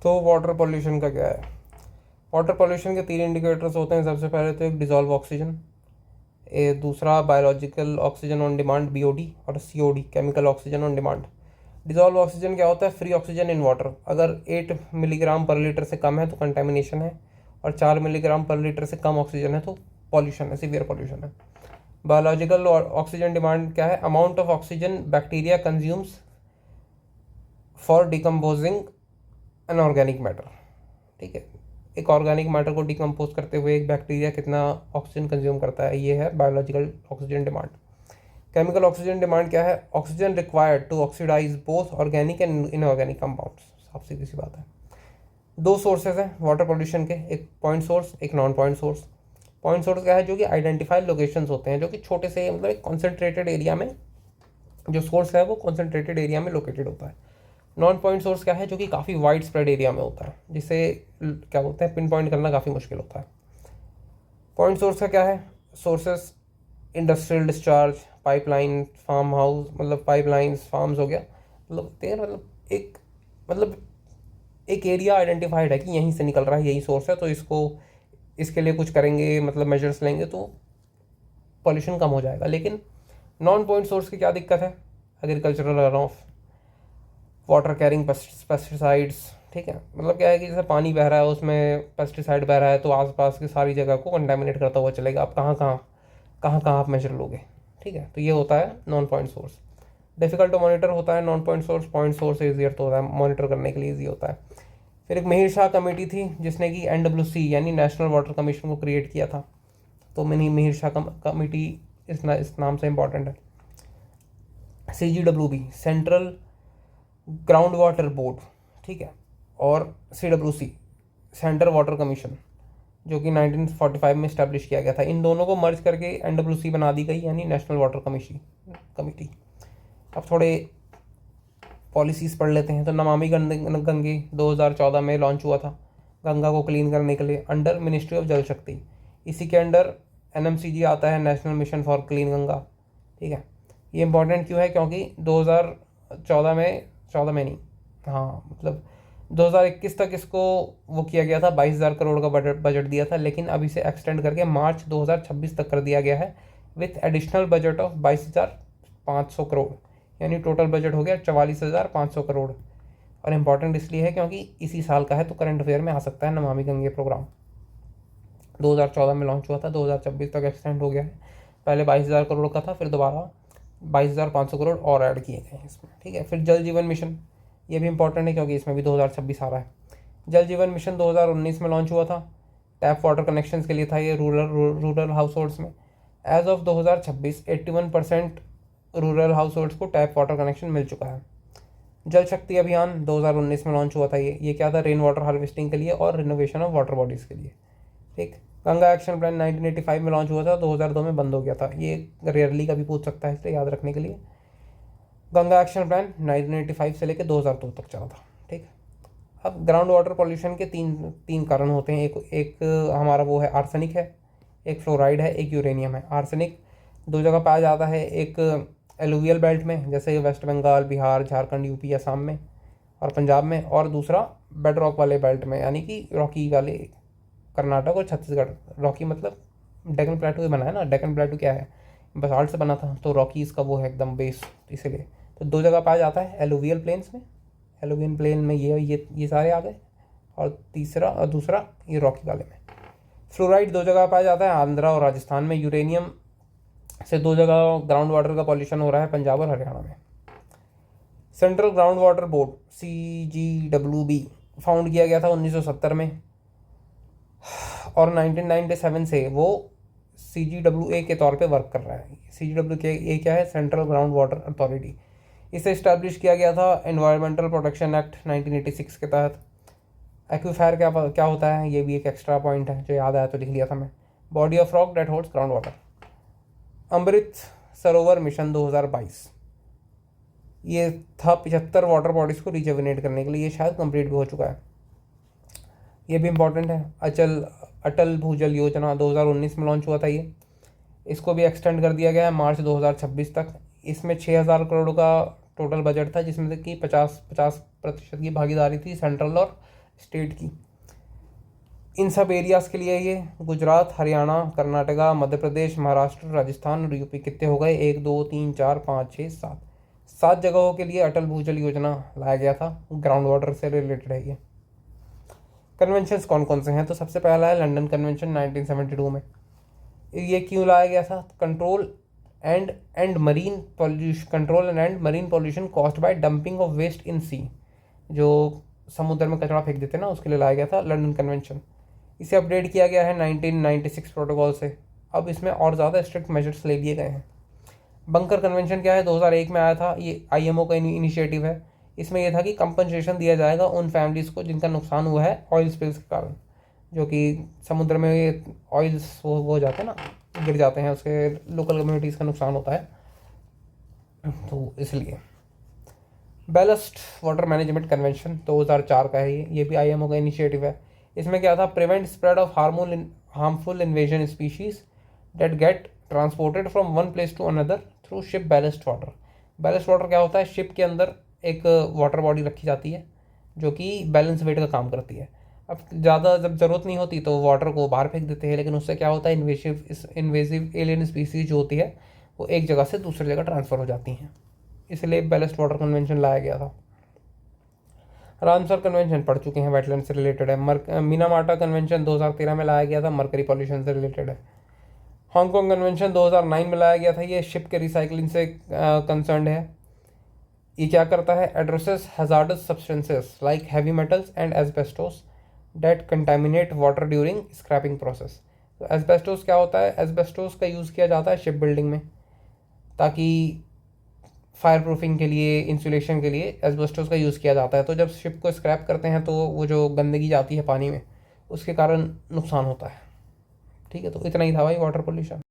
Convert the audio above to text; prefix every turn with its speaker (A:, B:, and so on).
A: तो water pollution का क्या है? वाटर पोल्यूशन के 3 इंडिकेटर्स होते हैं। सबसे पहले तो एक डिजॉल्व ऑक्सीजन, दूसरा biological oxygen on demand BOD, और COD chemical oxygen on demand. Dissolve oxygen क्या होता है? Free oxygen in water. अगर 8 मिलीग्राम पर लीटर से कम है तो कंटेमिनेशन है, और 4 मिलीग्राम पर लीटर से कम ऑक्सीजन है तो पॉल्यूशन है, सीवियर पॉल्यूशन है। बायोलॉजिकल ऑक्सीजन डिमांड क्या है? Amount of oxygen bacteria consumes for decomposing an organic matter. ठीक है, एक ऑर्गेनिक मैटर को डिकम्पोज करते हुए एक बैक्टीरिया कितना ऑक्सीजन कंज्यूम करता है, ये है biological oxygen demand. Chemical oxygen demand क्या है? Oxygen required to oxidize both organic and inorganic compounds. साफ सीधी सी बात है। 2 सोर्सेज हैं वाटर पोल्यूशन के, एक पॉइंट सोर्स, एक non point source. Point source क्या है? जो कि आइडेंटिफाइड लोकेशंस होते हैं, जो कि छोटे से मतलब एक कॉन्सेंट्रेटेड एरिया में जो सोर्स है वो कॉन्सेंट्रेटेड एरिया में लोकेटेड होता है। नॉन पॉइंट सोर्स क्या है? जो कि काफ़ी वाइड स्प्रेड एरिया में होता है, जिसे क्या बोलते हैं, पिन पॉइंट करना काफ़ी मुश्किल होता है। पॉइंट सोर्स का क्या है? Sources industrial discharge, pipeline, farm house, मतलब पाइपलाइंस, फार्म्स हो गया, मतलब तेर मतलब एक एरिया आइडेंटिफाइड है कि यहीं से निकल रहा है, यही सोर्स है, तो इसके लिए कुछ करेंगे, मतलब मेजर्स लेंगे तो पॉल्यूशन कम हो जाएगा। लेकिन नॉन पॉइंट सोर्स की क्या दिक्कत है? Agricultural run of, water carrying pesticides. ठीक है, मतलब क्या है कि जैसे पानी बह रहा है उसमें पेस्टिसाइड बह रहा है तो आसपास की सारी जगह को कंटेमिनेट करता हुआ चलेगा। आप कहाँ आप मेजर लोगे? ठीक है, तो ये होता है non point source. Difficult to monitor होता है non point source. Point source easier तो होता है, मॉनिटर करने के लिए ईजी होता है। फिर एक मिहिर शाह कमेटी थी जिसने कि NWC यानी नेशनल वाटर कमीशन को क्रिएट किया था। तो मिहिर शाह कमेटी इस नाम से इम्पॉर्टेंट है। CGWB central ground water board, ठीक है, और CWC सेंट्रल वाटर कमीशन, जो कि 1945 में इस्टेब्लिश किया गया था। इन दोनों को मर्ज करके NWC बना दी गई, यानी नेशनल वाटर कमेटी। अब थोड़े पॉलिसीज़ पढ़ लेते हैं। तो नमामि गंगे 2014 में लॉन्च हुआ था, गंगा को क्लीन करने के लिए, अंडर मिनिस्ट्री ऑफ जल शक्ति। इसी के अंडर NMCG आता है, national mission for clean Ganga. ठीक है, ये इंपॉर्टेंट क्यों है? क्योंकि 2014 में, 14 में नहीं, हाँ मतलब 2021 तक इसको वो किया गया था, 22,000 करोड़ का बजट दिया था, लेकिन अब इसे एक्सटेंड करके मार्च 2026 तक कर दिया गया है with additional budget of 22,500 crore, यानी टोटल बजट हो गया 44,500 करोड़। और इम्पॉर्टेंट इसलिए है क्योंकि इसी साल का है, तो करंट अफेयर में आ सकता है। नमामि गंगे प्रोग्राम 2014 में लॉन्च हुआ था, 2026 तक एक्सटेंड हो गया है। पहले 22,000 करोड़ का था, फिर दोबारा 22,500 करोड़ और ऐड किए गए हैं इसमें। ठीक है, फिर जल जीवन मिशन, ये भी इंपॉर्टेंट है क्योंकि इसमें भी 2026 आ रहा है। जल जीवन मिशन 2019 में लॉन्च हुआ था, टैप वाटर कनेक्शंस के लिए था ये रूरल हाउस होल्ड्स में। As of 2026 81% rural households को टैप वाटर कनेक्शन मिल चुका है। जल शक्ति अभियान 2019 में लॉन्च हुआ था। ये क्या था? रेन वाटर हार्वेस्टिंग के लिए और रिनोवेशन ऑफ वाटर बॉडीज़ के लिए। ठीक, गंगा एक्शन प्लान 1985 में लॉन्च हुआ था, 2002 में बंद हो गया था। ये रेयरली कभी पूछ सकता है, इसलिए याद रखने के लिए। गंगा एक्शन प्लान 1985 से लेकर 2002 तक चला था। ठीक, अब ग्राउंड वाटर पॉल्यूशन के तीन कारण होते हैं। एक हमारा वो है आर्सेनिक है, एक फ्लोराइड है, एक यूरेनियम है। आर्सेनिक 2 जगह पाया जाता है, एक एलुवियल बेल्ट में जैसे वेस्ट बंगाल, बिहार, झारखंड, यूपी, असम में और पंजाब में, और दूसरा बेड रॉक वाले बेल्ट में, यानी कि रॉकी वाले कर्नाटक और छत्तीसगढ़। रॉकी मतलब डेक्कन प्लेटू बना है ना, डेक्कन प्लेटू क्या है? बसाल्ट से बना था, तो रॉकीज़ का वो है एकदम बेस, इसीलिए। तो 2 जगह पाया जाता है, एलुवियल प्लेन्स में, एलुवियल प्लेन में ये सारे आ गए, और दूसरा ये रॉकी वाले में। फ्लोराइड 2 जगह पाया जाता है, आंध्रा और राजस्थान में। यूरेनियम से 2 जगह ग्राउंड वाटर का पॉल्यूशन हो रहा है, पंजाब और हरियाणा में। Central ground water board CGWB found किया गया था 1970 में, और 1997 से वो CGWA के तौर पे वर्क कर रहा है। CGWA क्या है? Central ground water authority. इसे इस्टेब्लिश किया गया था एनवायरमेंटल प्रोटेक्शन एक्ट 1986 के तहत। एक्वीफायर क्या होता है? ये भी एक एक्स्ट्रा पॉइंट है, जो याद आया तो लिख लिया था मैं। Body of rock that holds ground water. Amrit Sarovar mission 2022, ये था 75 वाटर बॉडीज़ को रिजुविनेट करने के लिए। ये शायद कंप्लीट भी हो चुका है, ये भी इंपॉर्टेंट है। अटल भूजल योजना 2019 में लॉन्च हुआ था ये, इसको भी एक्सटेंड कर दिया गया है मार्च 2026 तक। इसमें 6,000 करोड़ का टोटल बजट था, जिसमें से कि 50% की भागीदारी थी सेंट्रल और स्टेट की। इन सब एरियाज़ के लिए ये गुजरात, हरियाणा, कर्नाटका, मध्य प्रदेश, महाराष्ट्र, राजस्थान और यूपी कितने हो गए, 1 2 3 4 5 6 7, 7 जगहों के लिए अटल भूजल योजना लाया गया था। ग्राउंड वाटर से रिलेटेड है ये। कन्वेंशंस कौन कौन से हैं, तो सबसे पहला है लंदन कन्वेंशन 1972 में। ये क्यों लाया गया था, control and marine pollution caused by dumping of waste in sea, जो समुद्र में कचरा फेंक देते हैं ना, उसके लिए लाया गया था लंदन कन्वेंशन। इसे अपडेट किया गया है 1996 प्रोटोकॉल से। अब इसमें और ज़्यादा स्ट्रिक्ट मेजर्स ले लिए गए हैं। बंकर कन्वेंशन क्या है, 2001 में आया था, ये आईएमओ का इनिशिएटिव है। इसमें यह था कि कंपनसेशन दिया जाएगा उन फैमिलीज़ को जिनका नुकसान हुआ है ऑयल स्पिल्स के कारण, जो कि समुद्र में ऑयल्स वो हो जाते हैं ना, गिर जाते हैं, उसके लोकल कम्युनिटीज़ का नुकसान होता है, तो इसलिए। बैलेस्ट वाटर मैनेजमेंट कन्वेंशन 2004 का है ये भी आईएमओ का इनिशिएटिव है। इसमें क्या था, prevent spread of harmful invasion species that get transported from one place to another through ship ballast water. Ballast water क्या होता है, शिप के अंदर एक वाटर बॉडी रखी जाती है जो कि बैलेंस वेट का काम करती है। अब ज़्यादा जब ज़रूरत नहीं होती तो वाटर को बाहर फेंक देते हैं, लेकिन उससे क्या होता है, इन्वेसिव एलियन स्पीसीज जो होती है वो एक जगह से दूसरी जगह ट्रांसफ़र हो जाती हैं, इसलिए बैलेस्ट वाटर कन्वेंशन लाया गया था। रामसर कन्वेंशन पढ़ चुके हैं, वेटलैंड से रिलेटेड है। मीनामाटा कन्वेंशन 2013 में लाया गया था, मरकरी पॉल्यूशन से रिलेटेड है। हांगकांग कन्वेंशन 2009 में लाया गया था, ये शिप के रिसाइकलिंग से कंसर्न है। ये क्या करता है, addresses hazardous substances like heavy metals and asbestos that contaminate water during scrapping process. तो एस्बेस्टोस क्या होता है, एस्बेस्टोस का यूज़ किया जाता है शिप बिल्डिंग में, ताकि फायर प्रूफिंग के लिए, इंसुलेशन के लिए एस्बेस्टोस का यूज़ किया जाता है। तो जब शिप को स्क्रैप करते हैं तो वो जो गंदगी जाती है पानी में, उसके कारण नुकसान होता है। ठीक है, तो इतना ही था भाई वाटर पोल्यूशन।